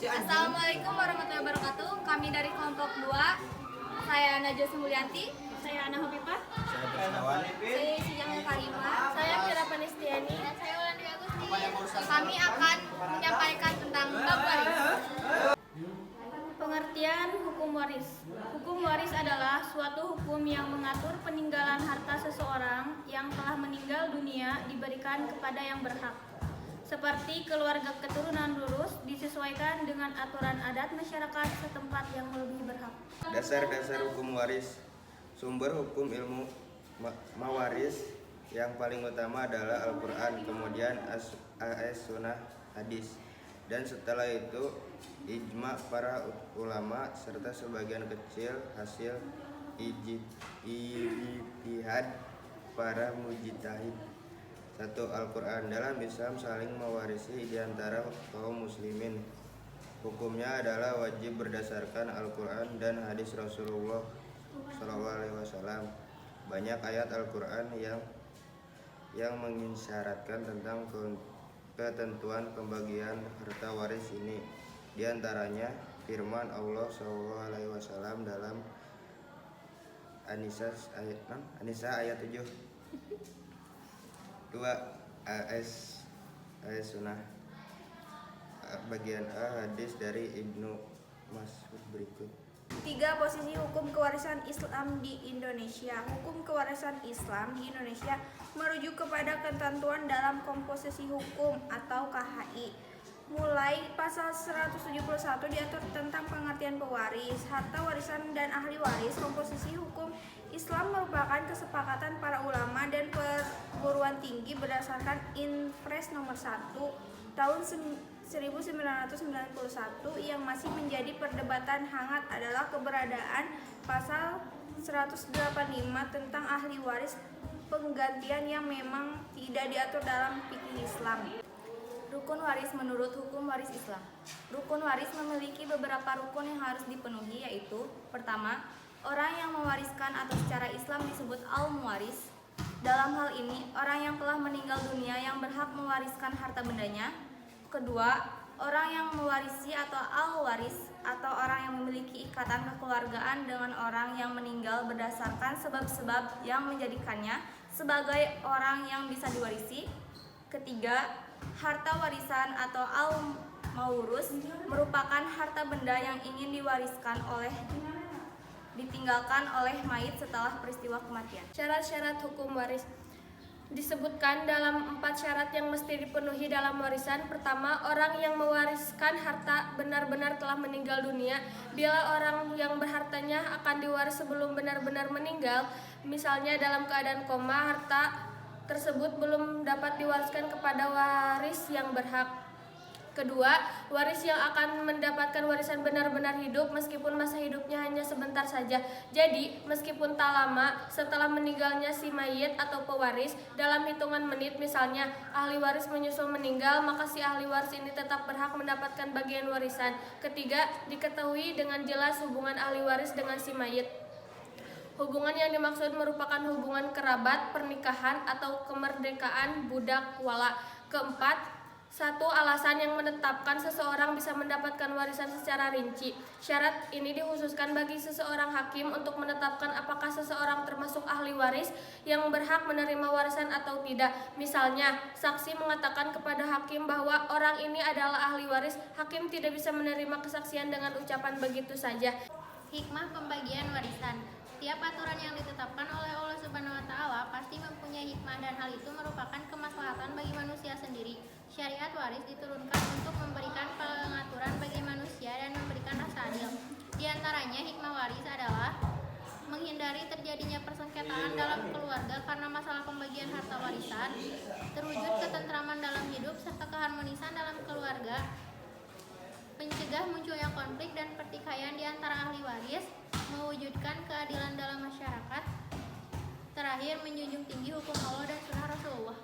Assalamualaikum warahmatullahi wabarakatuh. Kami dari kelompok 2. Saya Najwa Semulyanti. Saya Ana Hopipah. Saya Bersawan. Saya Sijamil Karimah. Saya Kira Panistiani. Dan saya Wulandri Agusti. Kami akan menyampaikan tentang bab waris. Pengertian hukum waris. Hukum waris adalah suatu hukum yang mengatur peninggalan harta seseorang yang telah meninggal dunia diberikan kepada yang berhak. Seperti keluarga keturunan lurus disesuaikan dengan aturan adat masyarakat setempat yang lebih berhak. Dasar-dasar hukum waris. Sumber hukum ilmu mawaris yang paling utama adalah Al-Quran, kemudian Sunnah hadis, dan setelah itu ijma para ulama serta sebagian kecil hasil ijtihad para mujtahid. 1. Al-Quran. Dalam Islam saling mewarisi di antara kaum muslimin. Hukumnya adalah wajib berdasarkan Al-Quran dan hadis Rasulullah SAW. Banyak ayat Al-Quran yang mengisyaratkan tentang ketentuan pembagian harta waris ini. Di antaranya firman Allah SAW dalam An-Nisa ayat 7. 2. AS Sunnah bagian A hadis dari Ibnu Mas'ud berikut. 3. Posisi hukum kewarisan Islam di Indonesia. Hukum kewarisan Islam di Indonesia merujuk kepada ketentuan dalam komposisi hukum atau KHI. Mulai pasal 171 diatur tentang pengertian pewaris, harta warisan dan ahli waris. Komposisi hukum Islam merupakan kesepakatan para ulama dan perguruan tinggi berdasarkan Inpres nomor 1 tahun 1991. Yang masih menjadi perdebatan hangat adalah keberadaan pasal 185 tentang ahli waris penggantian yang memang tidak diatur dalam fikih Islam. Rukun waris menurut hukum waris Islam. Rukun waris memiliki beberapa rukun yang harus dipenuhi, yaitu: pertama, orang yang mewariskan atau secara Islam disebut al-muwaris. Dalam hal ini, orang yang telah meninggal dunia yang berhak mewariskan harta bendanya. Kedua, orang yang mewarisi atau al-waris, atau orang yang memiliki ikatan kekeluargaan dengan orang yang meninggal berdasarkan sebab-sebab yang menjadikannya sebagai orang yang bisa diwarisi. Ketiga, harta warisan atau al-maurus merupakan harta benda yang ingin ditinggalkan oleh mayit setelah peristiwa kematian. Syarat-syarat hukum waris disebutkan dalam 4 syarat yang mesti dipenuhi dalam warisan. Pertama, orang yang mewariskan harta benar-benar telah meninggal dunia. Bila orang yang berhartanya akan diwaris sebelum benar-benar meninggal, misalnya dalam keadaan koma, harta tersebut belum dapat diwariskan kepada waris yang berhak. Kedua, waris yang akan mendapatkan warisan benar-benar hidup meskipun masa hidupnya hanya sebentar saja. Jadi, meskipun tak lama setelah meninggalnya si mayit atau pewaris, dalam hitungan menit misalnya ahli waris menyusul meninggal, maka si ahli waris ini tetap berhak mendapatkan bagian warisan. Ketiga, diketahui dengan jelas hubungan ahli waris dengan si mayit. Hubungan yang dimaksud merupakan hubungan kerabat, pernikahan, atau kemerdekaan budak wala. Keempat, 1. Alasan yang menetapkan seseorang bisa mendapatkan warisan secara rinci. Syarat ini dikhususkan bagi seseorang hakim untuk menetapkan apakah seseorang termasuk ahli waris yang berhak menerima warisan atau tidak. Misalnya, saksi mengatakan kepada hakim bahwa orang ini adalah ahli waris. Hakim tidak bisa menerima kesaksian dengan ucapan begitu saja. Hikmah pembagian warisan. Setiap aturan yang ditetapkan oleh Allah Subhanahu wa Ta'ala pasti mempunyai hikmah, dan hal itu merupakan kemaslahatan bagi manusia sendiri. Syariat waris diturunkan untuk memberikan pengaturan bagi manusia dan memberikan rasa adil. Di antaranya hikmah waris adalah menghindari terjadinya persengketaan dalam keluarga karena masalah pembagian harta warisan, terwujud ketentraman dalam hidup serta keharmonisan dalam keluarga, mencegah munculnya konflik dan pertikaian di antara ahli waris, mewujudkan keadilan dalam masyarakat, terakhir menjunjung tinggi hukum Allah dan sunnah Rasulullah.